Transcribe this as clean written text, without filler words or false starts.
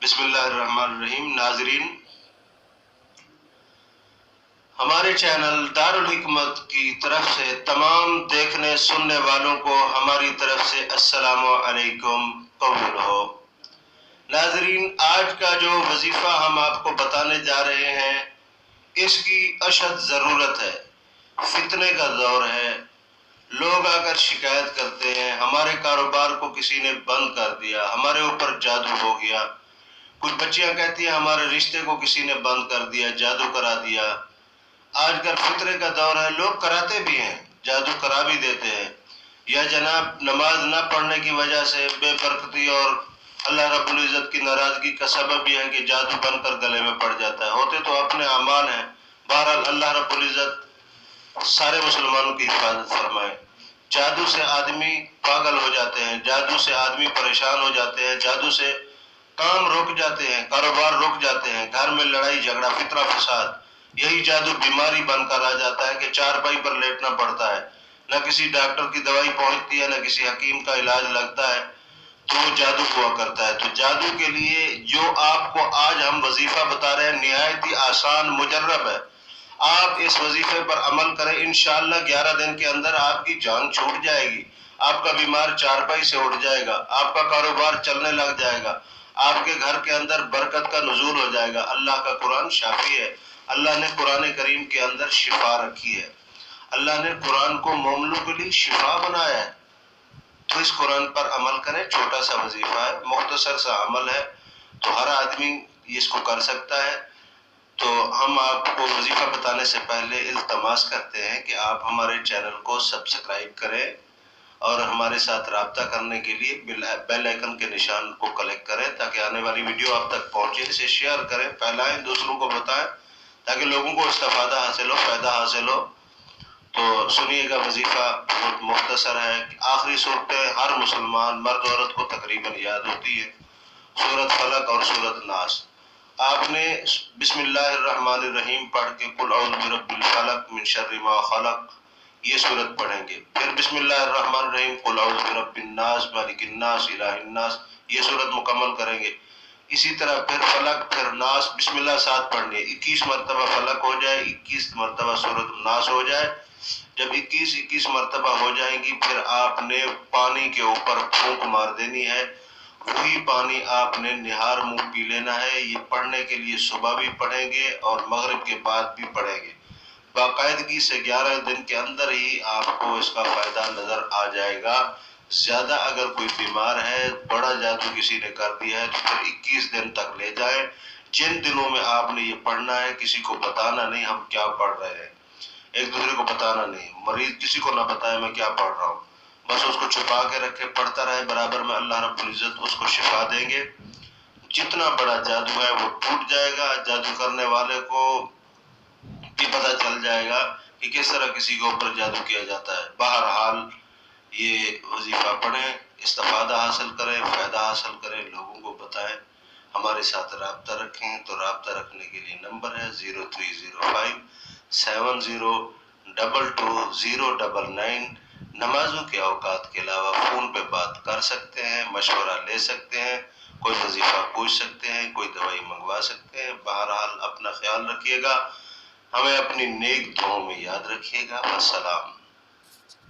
بسم اللہ الرحمن الرحیم۔ ناظرین، ہمارے چینل دارالحکمت کی طرف سے تمام دیکھنے سننے والوں کو ہماری طرف سے السلام علیکم قبول ہو۔ ناظرین، آج کا جو وظیفہ ہم آپ کو بتانے جا رہے ہیں اس کی اشد ضرورت ہے۔ فتنے کا دور ہے، لوگ آ کر شکایت کرتے ہیں ہمارے کاروبار کو کسی نے بند کر دیا، ہمارے اوپر جادو ہو گیا۔ کچھ بچیاں کہتی ہیں ہمارے رشتے کو کسی نے بند کر دیا، جادو کرا دیا۔ آج کل فطرے کا دور ہے، لوگ کراتے بھی ہیں، جادو کرا بھی دیتے ہیں، یا جناب نماز نہ پڑھنے کی وجہ سے بے برکتی اور اللہ رب العزت کی ناراضگی کا سبب یہ ہے کہ جادو بن کر گلے میں پڑ جاتا ہے۔ ہوتے تو اپنے اعمال ہیں، بہرحال اللہ رب العزت سارے مسلمانوں کی حفاظت فرمائے۔ جادو سے آدمی پاگل ہو جاتے ہیں، جادو سے آدمی پریشان ہو جاتے ہیں، جادو سے کام رک جاتے ہیں، کاروبار رک جاتے ہیں، گھر میں لڑائی جھگڑا فتنہ فساد۔ یہی جادو بیماری بن کر آ جاتا ہے کہ چارپائی پر لیٹنا پڑتا ہے، نہ کسی ڈاکٹر کی دوائی پہنچتی ہے، نہ کسی حکیم کا علاج لگتا ہے، تو وہ جادو ہوا کرتا ہے۔ تو جادو کے لیے جو آپ کو آج ہم وظیفہ بتا رہے ہیں نہایت ہی آسان مجرب ہے۔ آپ اس وظیفے پر عمل کریں، انشاءاللہ 11 دن کے اندر آپ کی جان چھوٹ جائے گی، آپ کا بیمار چارپائی سے اٹھ جائے گا، آپ کا کاروبار چلنے لگ جائے گا، آپ کے گھر کے اندر برکت کا نزول ہو جائے گا۔ اللہ کا قرآن شافی ہے، اللہ نے قرآن کریم کے اندر شفا رکھی ہے، اللہ نے قرآن کو مومنوں کے لیے شفا بنایا ہے۔ تو اس قرآن پر عمل کریں، چھوٹا سا وظیفہ ہے، مختصر سا عمل ہے، تو ہر آدمی اس کو کر سکتا ہے۔ تو ہم آپ کو وظیفہ بتانے سے پہلے التماس کرتے ہیں کہ آپ ہمارے چینل کو سبسکرائب کریں اور ہمارے ساتھ رابطہ کرنے کے لیے بیل آئیکن کے نشان کو کلک کریں تاکہ آنے والی ویڈیو آپ تک پہنچے۔ اسے شیئر کریں، پھیلائیں، دوسروں کو بتائیں تاکہ لوگوں کو استفادہ حاصل ہو، فائدہ حاصل ہو۔ تو سنیے گا، وظیفہ بہت مختصر ہے۔ آخری صورتیں ہر مسلمان مرد عورت کو تقریباً یاد ہوتی ہے، سورۃ فلق اور سورۃ ناس۔ آپ نے بسم اللہ الرحمن الرحیم پڑھ کے قل اعوذ برب الفلق من شر ما خلق یہ سورت پڑھیں گے، پھر بسم اللہ الرحمن الرحیم قل اعوذ برب الناس مالک الناس الہ الناس یہ سورت مکمل کریں گے۔ اسی طرح پھر فلق پھر ناس، بسم اللہ ساتھ پڑھنی ہے، 21 مرتبہ فلق ہو جائے، 21 مرتبہ سورۃ الناس ہو جائے۔ جب 21 مرتبہ ہو جائیں گی پھر آپ نے پانی کے اوپر پھونک مار دینی ہے، وہی پانی آپ نے نہار منہ پی لینا ہے۔ یہ پڑھنے کے لیے صبح بھی پڑھیں گے اور مغرب کے بعد بھی پڑھیں گے۔ باقاعدگی سے 11 دن کے اندر ہی آپ کو اس کا فائدہ نظر آ جائے گا۔ زیادہ اگر کوئی بیمار ہے، بڑا جادو کسی نے کر دیا ہے، تو پھر 21 دن تک لے جائیں۔ جن دنوں میں آپ نے یہ پڑھنا ہے کسی کو بتانا نہیں ہم کیا پڑھ رہے ہیں، ایک دوسرے کو بتانا نہیں، مریض کسی کو نہ بتائے میں کیا پڑھ رہا ہوں، بس اس کو چھپا کے رکھے، پڑھتا رہے، برابر میں اللہ رب العزت اس کو شفا دیں گے۔ جتنا بڑا جادو ہے وہ ٹوٹ جائے گا، جادو کرنے والے کو بھی پتہ چل جائے گا کہ کس طرح کسی کے اوپر جادو کیا جاتا ہے۔ بہرحال یہ وظیفہ پڑھیں، استفادہ حاصل کریں، فائدہ حاصل کریں، لوگوں کو بتائیں، ہمارے ساتھ رابطہ رکھیں۔ تو رابطہ رکھنے کے لیے نمبر ہے 0305 70222099۔ نمازوں کے اوقات کے علاوہ فون پہ بات کر سکتے ہیں، مشورہ لے سکتے ہیں، کوئی وظیفہ پوچھ سکتے ہیں، کوئی دوائی منگوا سکتے ہیں۔ بہرحال اپنا خیال رکھیے گا، ہمیں اپنی نیک دعاؤں میں یاد رکھیے گا۔ السلام۔